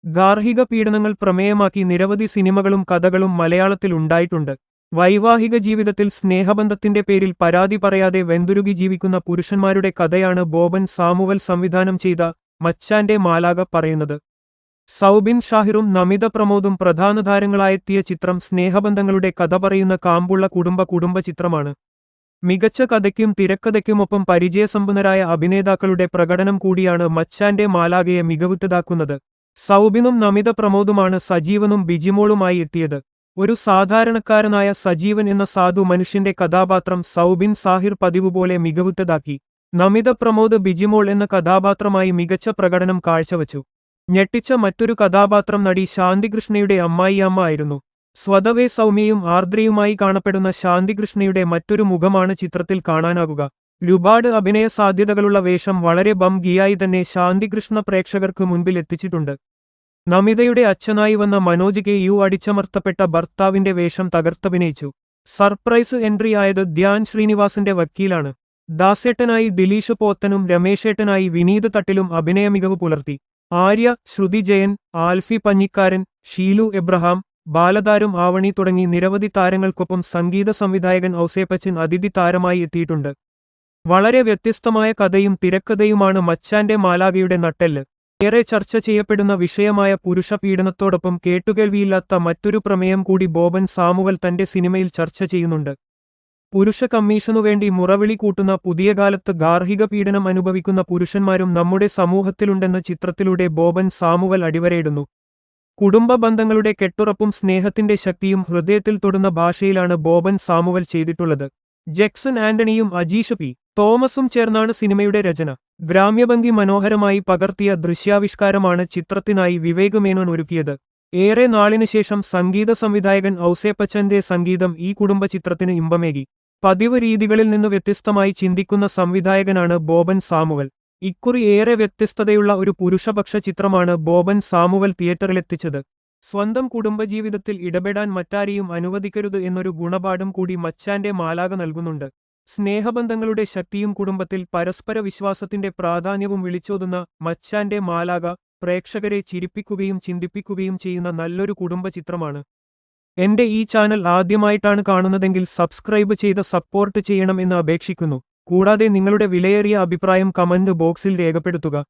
ഗാർഹിക പീഡനങ്ങൾ പ്രമേയമാക്കി നിരവധി സിനിമകളും കഥകളും മലയാളത്തിൽ ഉണ്ടായിട്ടുണ്ട്. വൈവാഹിക ജീവിതത്തിൽ സ്നേഹബന്ധത്തിന്റെ പേരിൽ പരാതി പറയാതെ വെന്തുരുകി ജീവിക്കുന്ന പുരുഷന്മാരുടെ കഥയാണ് ബോബൻ സാമുവൽ സംവിധാനം ചെയ്ത മച്ചാന്റെ മാലാഖ പറയുന്നത്. സൗബിൻ ഷാഹിറും നമിത പ്രമോദും പ്രധാന താരങ്ങളായെത്തിയ ചിത്രം സ്നേഹബന്ധങ്ങളുടെ കഥ പറയുന്ന കാമ്പുള്ള കുടുംബ ചിത്രമാണ്. മികച്ച കഥയ്ക്കും തിരക്കഥയ്ക്കുമൊപ്പം പരിചയസമ്പന്നരായ അഭിനേതാക്കളുടെ പ്രകടനം കൂടിയാണ് മച്ചാന്റെ മാലാഖയെ മികവുറ്റതാക്കുന്നത്. സൗബിനും നമിത പ്രമോദുമാണ് സജീവനും ബിജിമോളുമായി എത്തിയത്. ഒരു സാധാരണക്കാരനായ സജീവൻ എന്ന സാധു മനുഷ്യന്റെ കഥാപാത്രം സൗബിൻ സാഹിർ പതിവുപോലെ മികവുറ്റതാക്കി. നമിത പ്രമോദ് ബിജിമോൾ എന്ന കഥാപാത്രമായി മികച്ച പ്രകടനം കാഴ്ചവച്ചു. ഞെട്ടിച്ച മറ്റൊരു കഥാപാത്രം നടി ശാന്തികൃഷ്ണയുടെ അമ്മായിയമ്മ ആയിരുന്നു. സ്വതവേ സൗമ്യയും ആർദ്രയുമായി കാണപ്പെടുന്ന ശാന്തികൃഷ്ണയുടെ മറ്റൊരു മുഖമാണ് ചിത്രത്തിൽ കാണാനാകുക. ഒരുപാട് അഭിനയ സാധ്യതകളുള്ള വേഷം വളരെ ഭംഗിയായി തന്നെ ശാന്തികൃഷ്ണ പ്രേക്ഷകർക്ക് മുൻപിൽ എത്തിച്ചിട്ടുണ്ട്. നമിതയുടെ അച്ഛനായി വന്ന മനോജ് കെ യു അടിച്ചമർത്തപ്പെട്ട ഭർത്താവിന്റെ വേഷം തകർത്തഭിനയിച്ചു. സർപ്രൈസ് എൻട്രി ആയത് ധ്യാൻ ശ്രീനിവാസിന്റെ വക്കീലാണ്. ദാസേട്ടനായി ദിലീഷ് പോത്തനും രമേശേട്ടനായി വിനീത് തട്ടിലും അഭിനയമികവ് പുലർത്തി. ആര്യ, ശ്രുതി ജയൻ, ആൽഫി പഞ്ഞിക്കാരൻ, ഷീലു എബ്രഹാം, ബാലതാരം ആവണി തുടങ്ങി നിരവധി താരങ്ങൾക്കൊപ്പം സംഗീത സംവിധായകൻ ഔസേപ്പച്ചൻ അതിഥി താരമായി എത്തിയിട്ടുണ്ട്. വളരെ വ്യത്യസ്തമായ കഥയും തിരക്കഥയുമാണ് മച്ചാന്റെ മാലാഖയുടെ നട്ടെല്ല്. ഏറെ ചർച്ച ചെയ്യപ്പെടുന്ന വിഷയമായ പുരുഷ പീഡനത്തോടൊപ്പം കേട്ടുകേൾവിയില്ലാത്ത മറ്റൊരു പ്രമേയം കൂടി ബോബൻ സാമുവൽ തന്റെ സിനിമയിൽ ചർച്ച ചെയ്യുന്നുണ്ട്. പുരുഷ കമ്മീഷനുവേണ്ടി മുറവിളി കൂട്ടുന്ന പുതിയ കാലത്ത് ഗാർഹിക പീഡനം അനുഭവിക്കുന്ന പുരുഷന്മാരും നമ്മുടെ സമൂഹത്തിലുണ്ടെന്ന് ചിത്രത്തിലൂടെ ബോബൻ സാമുവൽ അടിവരയിടുന്നു. കുടുംബ ബന്ധങ്ങളുടെ കെട്ടുറപ്പും സ്നേഹത്തിന്റെ ശക്തിയും ഹൃദയത്തിൽ തൊടുന്ന ഭാഷയിലാണ് ബോബൻ സാമുവൽ ചെയ്തിട്ടുള്ളത്. ജെക്സൺ ആന്റണിയും അജീഷ് പി. തോമസും ചേർന്നാണ് സിനിമയുടെ രചന. ഗ്രാമ്യഭംഗി മനോഹരമായി പകർത്തിയ ദൃശ്യാവിഷ്കാരമാണ് ചിത്രത്തിനായി വിവേക് മേനോൻ ഒരുക്കിയത്. ഏറെ നാളിനു ശേഷം സംഗീത സംവിധായകൻ ഔസേപ്പച്ചന്റെ സംഗീതം ഈ കുടുംബ ചിത്രത്തിന് ഇമ്പമേകി. പതിവ് രീതികളിൽ നിന്ന് വ്യത്യസ്തമായി ചിന്തിക്കുന്ന സംവിധായകനാണ് ബോബൻ സാമുവൽ. ഇക്കുറി ഏറെ വ്യത്യസ്തതയുള്ള ഒരു പുരുഷപക്ഷ ചിത്രമാണ് ബോബൻ സാമുവൽ തിയേറ്ററിലെത്തിച്ചത്. സ്വന്തം കുടുംബജീവിതത്തിൽ ഇടപെടാൻ മറ്റാരെയും അനുവദിക്കരുത് എന്നൊരു ഗുണപാഠം കൂടി മച്ചാന്റെ മാലാഖ നൽകുന്നുണ്ട്. സ്നേഹബന്ധങ്ങളുടെ ശക്തിയും കുടുംബത്തിൽ പരസ്പര വിശ്വാസത്തിന്റെ പ്രാധാന്യവും വിളിച്ചോതുന്ന മച്ചാന്റെ മാലാഖ പ്രേക്ഷകരെ ചിരിപ്പിക്കുകയും ചിന്തിപ്പിക്കുകയും ചെയ്യുന്ന നല്ലൊരു കുടുംബ ചിത്രമാണ്. എന്റെ ഈ ചാനൽ ആദ്യമായിട്ടാണ് കാണുന്നതെങ്കിൽ സബ്സ്ക്രൈബ് ചെയ്ത് സപ്പോർട്ട് ചെയ്യണം എന്ന് അപേക്ഷിക്കുന്നു. കൂടാതെ നിങ്ങളുടെ വിലയേറിയ അഭിപ്രായം കമന്റ് ബോക്സിൽ രേഖപ്പെടുത്തുക.